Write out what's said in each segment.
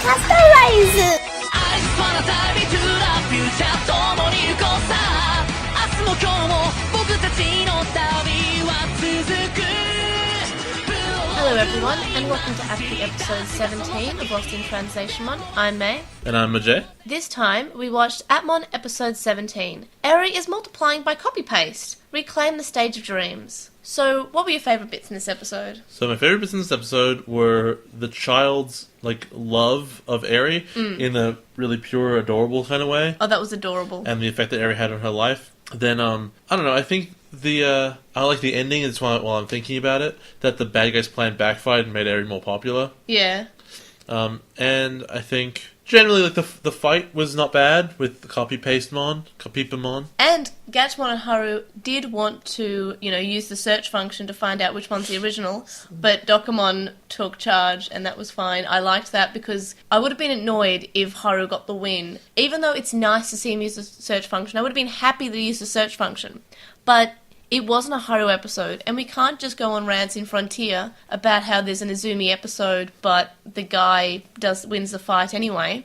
Copypasta Rise! 明日と今日も僕たちの旅は続く Hello everyone, and welcome to AppliEpisode 17 of Lost in Translationmon. I'm May. And I'm Majay. This time, we watched Appmon Episode 17. Eri is multiplying by copy-paste. Reclaim the Stage of Dreams. So, what were your favourite bits in this episode? So my favourite bits in this episode were the child's, love of Eri in a really pure, adorable kind of way. Oh, that was adorable. And the effect that Eri had on her life. Then, I don't know, I think I like the ending, it's while I'm thinking about it, that the bad guy's plan backfired and made Eri more popular. Yeah. And I think, generally, the fight was not bad with the Copypamon. And Gatchmon and Haru did want to, use the search function to find out which one's the original, but Dokamon took charge, and that was fine. I liked that because I would have been annoyed if Haru got the win. Even though it's nice to see him use the search function, I would have been happy that he used the search function. But it wasn't a Haru episode, and we can't just go on rants in Frontier about how there's an Izumi episode, but the guy wins the fight anyway.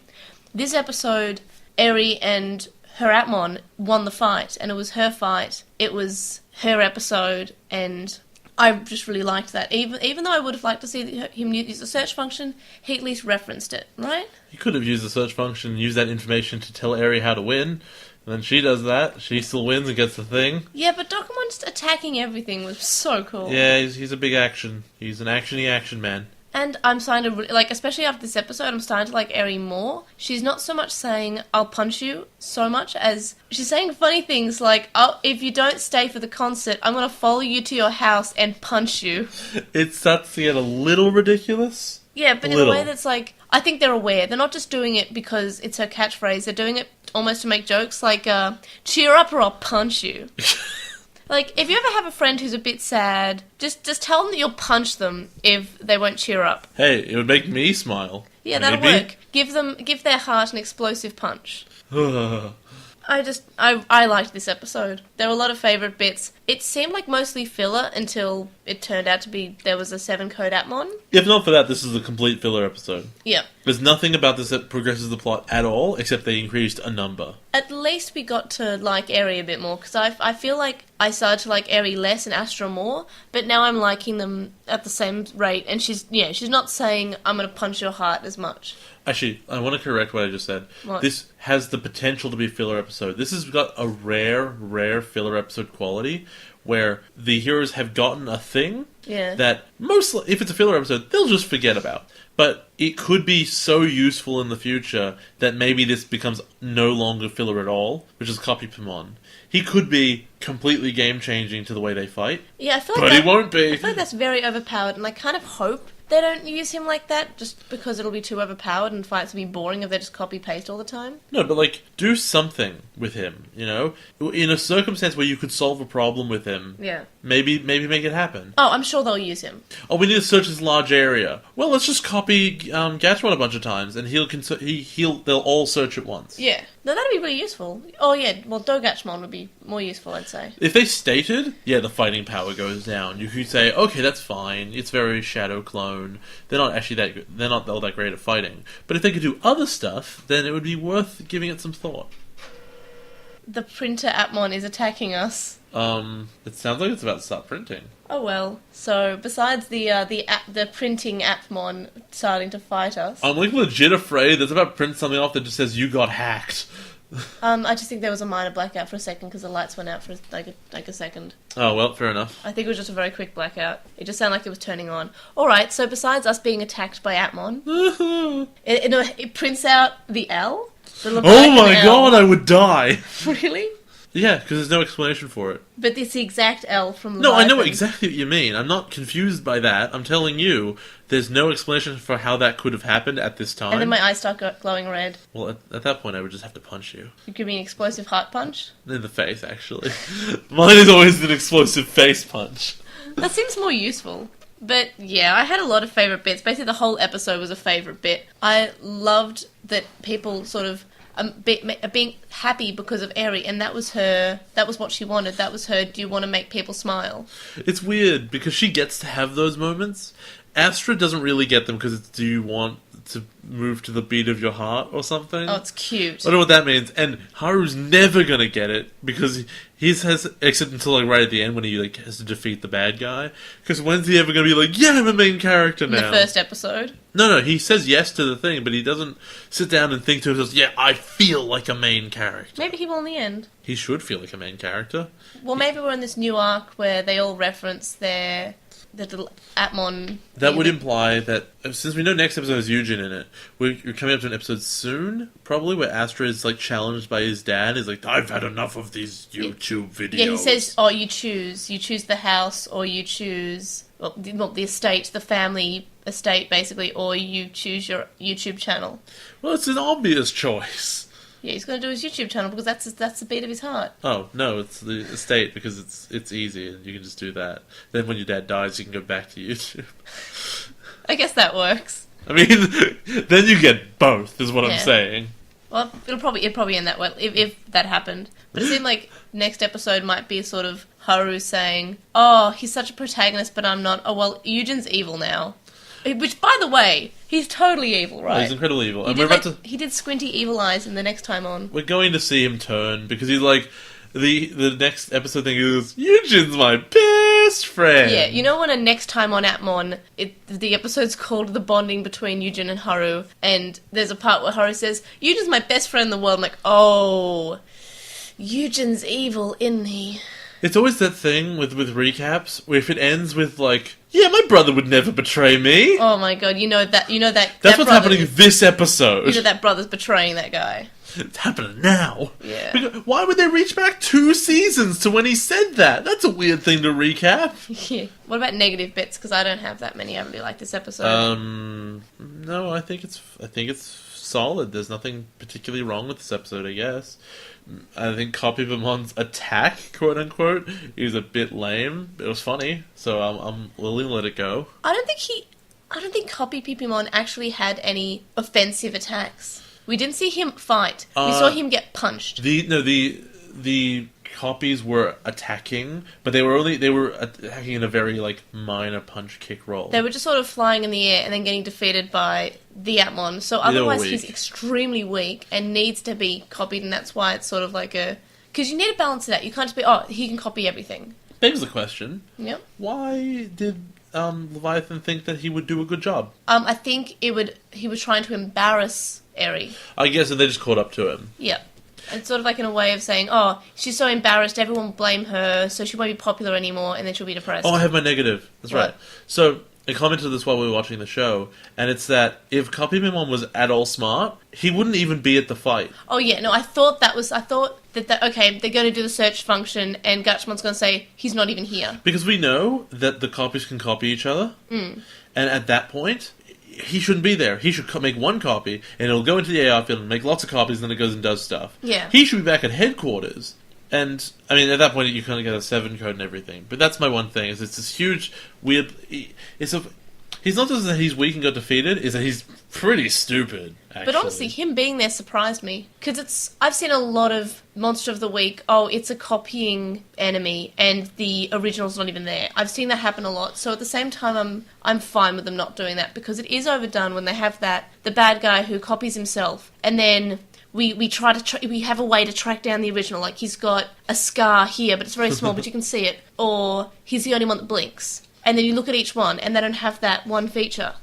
This episode, Eri and her Appmon won the fight, and it was her fight. It was her episode, and I just really liked that. Even though I would have liked to see him use the search function, he at least referenced it, right? He could have used the search function and used that information to tell Eri how to win. And then she does that. She still wins and gets the thing. Yeah, but Dokamon just attacking everything was so cool. Yeah, he's a big action. He's an actiony action man. And I'm starting to, especially after this episode, I'm starting to like Eri more. She's not so much saying, I'll punch you, so much as she's saying funny things like, oh, if you don't stay for the concert, I'm going to follow you to your house and punch you. It starts to get a little ridiculous. Yeah, but in a way that's I think they're aware. They're not just doing it because it's her catchphrase. They're doing it almost to make jokes like, cheer up or I'll punch you. If you ever have a friend who's a bit sad, just tell them that you'll punch them if they won't cheer up. Hey, it would make me smile. Yeah, that'll work. Give their heart an explosive punch. I liked this episode. There were a lot of favourite bits. It seemed like mostly filler until it turned out to be there was a 7-code Appmon. If not for that, this is a complete filler episode. Yeah. There's nothing about this that progresses the plot at all, except they increased a number. At least we got to like Eri a bit more, because I feel like I started to like Eri less and Astra more, but now I'm liking them at the same rate, and she's not saying, I'm going to punch your heart as much. Actually, I want to correct what I just said. What? This has the potential to be a filler episode. This has got a rare filler episode quality, where the heroes have gotten a thing that mostly, if it's a filler episode, they'll just forget about. But it could be so useful in the future that maybe this becomes no longer filler at all, which is Copypamon. He could be completely game-changing to the way they fight. Yeah, I feel but he won't be. I feel like that's very overpowered, and I kind of hope they don't use him like that, just because it'll be too overpowered and fights will be boring if they just copy-paste all the time. No, but, do something with him, In a circumstance where you could solve a problem with him. Yeah. Maybe make it happen. Oh, I'm sure they'll use him. Oh, we need to search this large area. Well, let's just copy Gatchmon a bunch of times, and they'll all search at once. Yeah. No, that'd be really useful. Oh, yeah, well, Gatchmon would be more useful, I'd say. If they stated, the fighting power goes down, you could say, okay, that's fine, it's very Shadow Clone, they're not actually that good, they're not all that great at fighting. But if they could do other stuff, then it would be worth giving it some thought. The printer Appmon is attacking us. It sounds like it's about to start printing. Oh well. So besides the printing Appmon starting to fight us, I'm legit afraid that's about to print something off that just says you got hacked. I just think there was a minor blackout for a second because the lights went out for a second. Oh well, fair enough. I think it was just a very quick blackout. It just sounded like it was turning on. All right. So besides us being attacked by Appmon, it prints out the L. The Oh my god! I would die. Really? Yeah, because there's no explanation for it. But it's the exact L from No, Leviathan. I know exactly what you mean. I'm not confused by that. I'm telling you, there's no explanation for how that could have happened at this time. And then my eyes start glowing red. Well, at that point, I would just have to punch you. You give me an explosive heart punch? In the face, actually. Mine is always an explosive face punch. That seems more useful. But yeah, I had a lot of favourite bits. Basically, the whole episode was a favourite bit. I loved that people sort of being happy because of Eri, and that was what she wanted. That was her, do you want to make people smile? It's weird, because she gets to have those moments. Astra doesn't really get them because it's, do you want to move to the beat of your heart or something. Oh, it's cute. I don't know what that means. And Haru's never gonna get it because he has, except until like right at the end when he like has to defeat the bad guy. Because when's he ever gonna be like, yeah, I'm a main character now? In the first episode. No, he says yes to the thing, but he doesn't sit down and think to himself, yeah, I feel like a main character. Maybe he will in the end. He should feel like a main character. Well, maybe we're in this new arc where they all reference the little Atmon. That would imply that, since we know next episode has Eugen in it, we're coming up to an episode soon, probably, where Astra is like challenged by his dad. He's like, I've had enough of these YouTube videos. Yeah, he says, oh, you choose the house, or you choose the estate, the family estate, basically, or you choose your YouTube channel. Well, it's an obvious choice. Yeah, he's going to do his YouTube channel because that's the beat of his heart. Oh, no, it's the estate because it's easy and you can just do that. Then when your dad dies, you can go back to YouTube. I guess that works. I mean, then you get both, is what I'm saying. Well, it'd probably end that way if that happened. But it seemed like next episode might be sort of Haru saying, oh, he's such a protagonist, but I'm not. Oh, well, Eugen's evil now. Which, by the way, he's totally evil, right? Oh, he's incredibly evil. He did squinty evil eyes in the next time on. We're going to see him turn, because he's like, the next episode thing is, Eugen's my best friend! Yeah, you know when a next time on Atmon, the episode's called The Bonding Between Eugen and Haru, and there's a part where Haru says, Eugen's my best friend in the world. I'm like, oh, Eugen's evil, isn't he? It's always that thing with recaps, where if it ends with like, yeah, my brother would never betray me. Oh my god, you know that. That's what's happening this episode. You know that brother's betraying that guy. It's happening now. Yeah. Because why would they reach back 2 seasons to when he said that? That's a weird thing to recap. Yeah. What about negative bits? Because I don't have that many. I really like this episode. No, I think it's solid. There's nothing particularly wrong with this episode, I guess. I think Copypasta's attack, quote unquote, is a bit lame. It was funny, so I'm willing to let it go. I don't think Copypastamon actually had any offensive attacks. We didn't see him fight. We saw him get punched. The copies were attacking, but they were attacking in a very like minor punch kick roll. They were just sort of flying in the air and then getting defeated by the Atmon. So otherwise he's extremely weak and needs to be copied, and that's why it's sort of like because you need to balance it out. You can't just be, oh, he can copy everything. Begs the question. Yep. Why did Leviathan think that he would do a good job? I think he was trying to embarrass Eri. I guess they just caught up to him. Yep. It's sort of like in a way of saying, oh, she's so embarrassed, everyone will blame her, so she won't be popular anymore, and then she'll be depressed. Oh, I have my negative. That's right. So, I commented this while we were watching the show, and it's that if Copypastamon was at all smart, he wouldn't even be at the fight. Oh, yeah, no, I thought that, okay, they're going to do the search function, and Gatchamon's going to say, he's not even here. Because we know that the copies can copy each other, and at that point, he shouldn't be there. He should make one copy, and it'll go into the AI field and make lots of copies, and then it goes and does stuff. Yeah. He should be back at headquarters. And, I mean, at that point, you kind of get a 7 code and everything. But that's my one thing, is it's this huge, weird... He's not just that he's weak and got defeated, is that he's pretty stupid, actually. But honestly, him being there surprised me. Because I've seen a lot of Monster of the Week, oh, it's a copying enemy, and the original's not even there. I've seen that happen a lot. So at the same time, I'm fine with them not doing that, because it is overdone when they have the bad guy who copies himself, and then... We have a way to track down the original, like he's got a scar here, but it's very small, but you can see it, or he's the only one that blinks. And then you look at each one, and they don't have that one feature.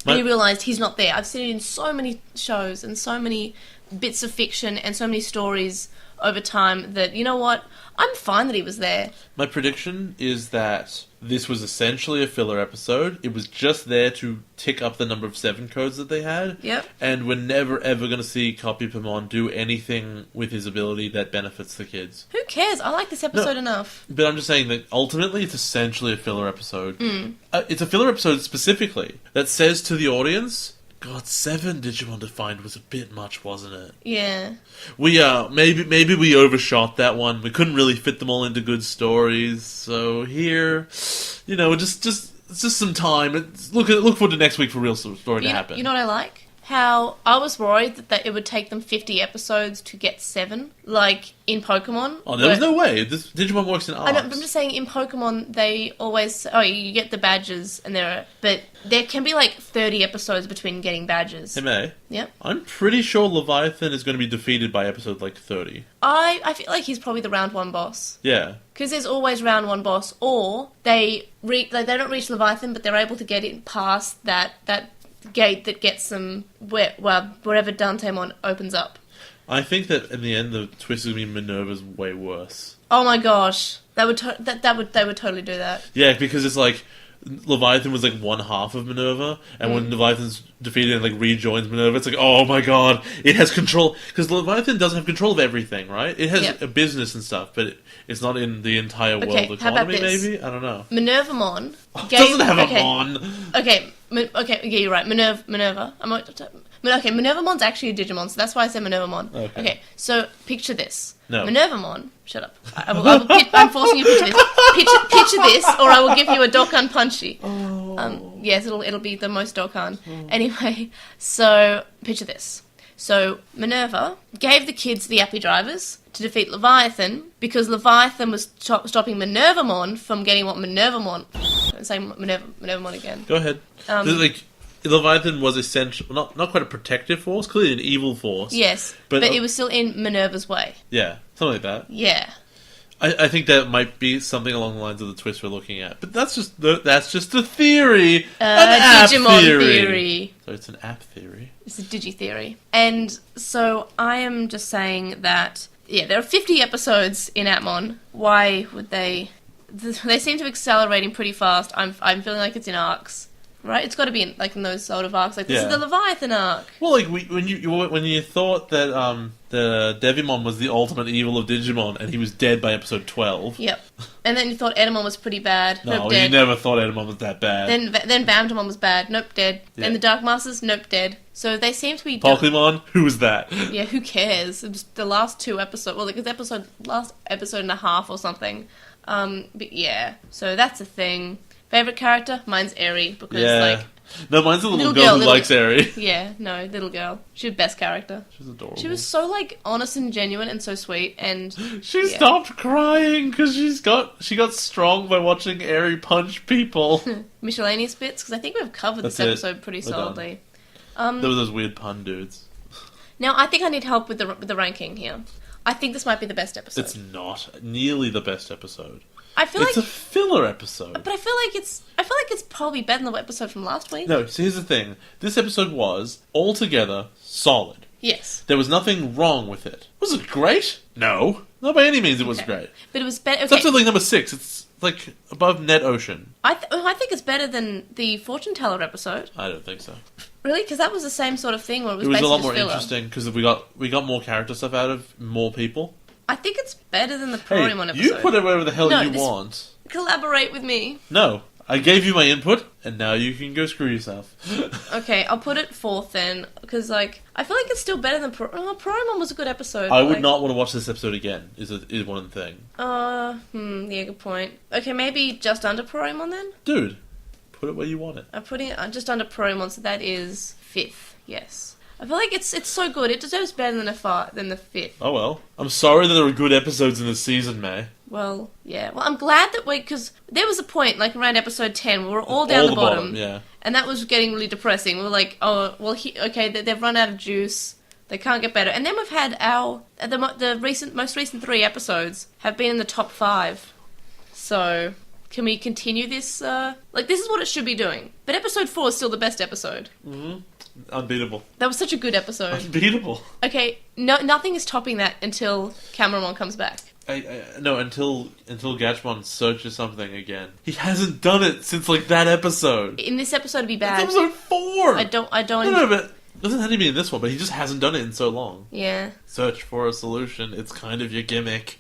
And you realise he's not there. I've seen it in so many shows and so many bits of fiction and so many stories over time that, you know what, I'm fine that he was there. My prediction is that this was essentially a filler episode. It was just there to tick up the number of 7 codes that they had. Yep. And we're never ever going to see Copypastamon do anything with his ability that benefits the kids. Who cares? I like this episode enough. But I'm just saying that ultimately it's essentially a filler episode. It's a filler episode specifically that says to the audience... God, 7 Digimon to find was a bit much, wasn't it? Yeah. We maybe we overshot that one. We couldn't really fit them all into good stories. So here, just some time. Look forward to next week for real story to happen. You know what I like? how I was worried that it would take them 50 episodes to get 7, like in Pokemon. Oh, there was no way. Digimon works in arcs. I'm just saying, in Pokemon, they always... Oh, you get the badges, but there can be, like, 30 episodes between getting badges. Hey, May. Yep. I'm pretty sure Leviathan is going to be defeated by episode, 30. I feel like he's probably the round 1 boss. Yeah. Because there's always round 1 boss, or they don't reach Leviathan, but they're able to get it past that gate that gets them wherever Dantemon opens up. I think that in the end, the twist is going to be Minerva's way worse. Oh my gosh, they would totally do that. Yeah, because it's like Leviathan was like one half of Minerva, and when Leviathan's defeated and like rejoins Minerva, it's like, oh my god, it has control, because Leviathan doesn't have control of everything, right? It has a business and stuff, but it's not in the entire world economy. How about this? Maybe, I don't know. Minervamon doesn't have a mon. Okay, yeah, you're right. Minerva. Minervamon's actually a Digimon, so that's why I said Minervamon. Okay, so picture this. No. Minervamon. Shut up. I'm forcing you to picture this. Picture this, or I will give you a Dokkan Punchy. Oh. Yes, it'll be the most Dokkan. Anyway, so picture this. So Minerva gave the kids the Appy Drivers to defeat Leviathan because Leviathan was stopping Minervamon from getting what Minervamon... I'm saying Minervamon again. Go ahead. Leviathan was essential, not quite a protective force, clearly an evil force. Yes, but it was still in Minerva's way. Yeah, something like that. Yeah. I think that might be something along the lines of the twist we're looking at, but that's just a theory, an app Digimon theory. So it's an app theory. It's a digi theory, and so I am just saying that there are 50 episodes in Appmon. Why would they? They seem to be accelerating pretty fast. I'm feeling like it's in arcs. Right, it's got to be in those sort of arcs. Like this is the Leviathan arc. Well, like when you thought that the Devimon was the ultimate evil of Digimon, and he was dead by episode 12. Yep. And then you thought Edamon was pretty bad. No, nope, dead. You never thought Edamon was that bad. Then Bamdamon was bad. Nope, dead. Yeah. Then the Dark Masters. Nope, dead. So they seem to be Pokemon. Who was that? Yeah, who cares? It was the last 2 episodes. Well, because last episode and a half or something. But yeah, so that's a thing. Favorite character? Mine's Eri because no, mine's a little girl who likes Eri. Yeah, no, little girl. She's the best character. She's adorable. She was so honest and genuine and so sweet, and she stopped crying because she got strong by watching Eri punch people. Miscellaneous bits, because I think we've covered this episode pretty solidly. There were those weird pun dudes. Now I think I need help with the ranking here. I think this might be the best episode. It's not nearly the best episode. I feel it's a filler episode. But I feel like it's probably better than the episode from last week. No, so here's the thing. This episode was altogether solid. Yes. There was nothing wrong with it. Was it great? No. Not by any means it was great. But it was better. It's up to number 6. It's like above Net Ocean. I think it's better than the Fortune Teller episode. I don't think so. Really? Because that was the same sort of thing where it was a basically lot more filler. Interesting because we got more character stuff out of more people. I think it's better than the Porymon episode. You put it wherever the hell you want. Collaborate with me. No. I gave you my input, and now you can go screw yourself. Okay, I'll put it 4th then, because, I feel like it's still better than Porymon was a good episode. I would not want to watch this episode again, is one thing. Yeah, good point. Okay, maybe just under Porymon then? Dude, put it where you want it. I'm putting it just under Porymon, so that is 5th, yes. I feel like it's so good, it deserves better than the 5th. Oh well. I'm sorry that there were good episodes in this season, May. Well, yeah. Well, I'm glad that because there was a point, around episode 10, where we were all down the bottom. Yeah. And that was getting really depressing. We were like, oh, well, they've run out of juice. They can't get better. And then we've had the most recent 3 episodes have been in the top 5. So, can we continue this? This is what it should be doing. But episode 4 is still the best episode. Mm-hmm. Unbeatable. That was such a good episode. Unbeatable. Okay, nothing is topping that until Cameron comes back. No, until Gatchmon searches something again. He hasn't done it since that episode. In this episode, it'd be bad. It's episode 4. I don't. No, but it doesn't have to be in this one. But he just hasn't done it in so long. Yeah. Search for a solution. It's kind of your gimmick.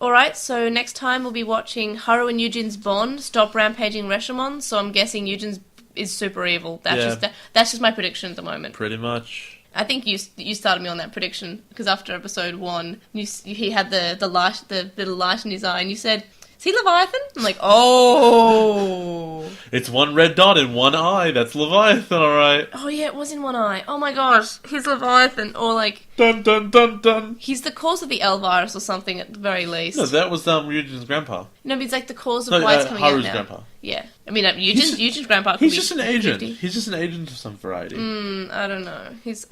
Alright, so next time we'll be watching Haru and Eugen's bond stop rampaging Reshamon. So I'm guessing Eugen's is super evil. That's just my prediction at the moment. Pretty much. I think you started me on that prediction because after episode 1, he had the little light in his eye, and you said Is he Leviathan? I'm like, oh. It's one red dot in one eye. That's Leviathan, alright. Oh yeah, it was in one eye. Oh my gosh, he's Leviathan. Or like... Dun dun dun dun. He's the cause of the L virus or something at the very least. No, that was Ryujin's grandpa. No, but he's like the cause of why it's coming Haru's out now. grandpa. Yeah. I mean, Eugen's grandpa could He's be just an agent. 50. He's just an agent of some variety. I don't know. He's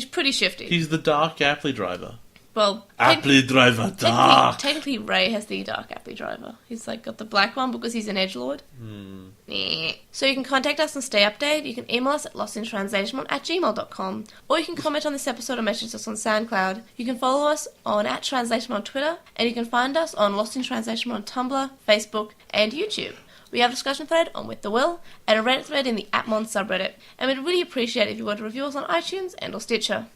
pretty shifty. He's the dark Apply driver. Well, Apply driver, dark. Technically, Ray has the dark Apply driver. He's like got the black one because he's an edgelord. So you can contact us and stay updated. You can email us at LostinTranslationmon@gmail.com, or you can comment on this episode or message us on SoundCloud. You can follow us on @TranslationMon on Twitter, and you can find us on LostinTranslationmon on Tumblr, Facebook, and YouTube. We have a discussion thread on With the Will, and a Reddit thread in the @Mon subreddit, and we'd really appreciate it if you would review us on iTunes and or Stitcher.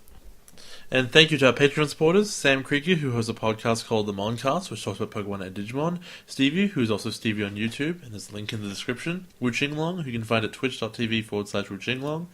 And thank you to our Patreon supporters, Sam Creaky, who has a podcast called The Moncast, which talks about Pokemon and Digimon, Stevie, who's also Stevie on YouTube, and there's a link in the description, Wu Qinglong, who you can find at twitch.tv/Wu Qinglong,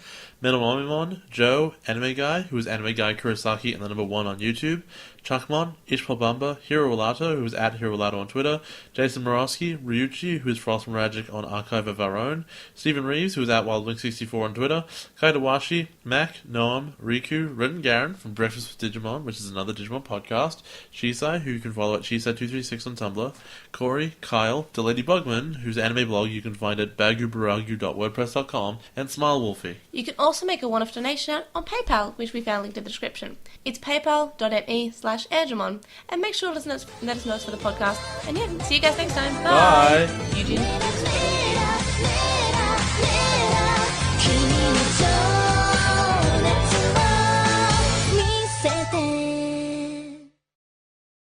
Menomomimon, Joe, Anime Guy, who is Anime Guy Kurosaki and the number 1 on YouTube, Chuckmon, Ishpalbamba, Hiro Olato, who is at Hiro Olato on Twitter, Jason Morosky, Ryuchi, who is Frost Magic on Archive of Our Own, Stephen Reeves, who is at WildLink64 on Twitter, Kaidawashi, Mac, Noam, Riku, Red Garen from Breakfast with Digimon, which is another Digimon podcast, Shisai, who you can follow at Shisai236 on Tumblr, Corey, Kyle, Delady Bugman, whose anime blog you can find at bagubaragu.wordpress.com, and Smile Wolfie. You can also make a one-off donation on PayPal, which we found linked in the description. It's paypal.me/Airdramon, and make sure to let us know for the podcast. And yeah, see you guys next time. Bye. Bye. Eugene.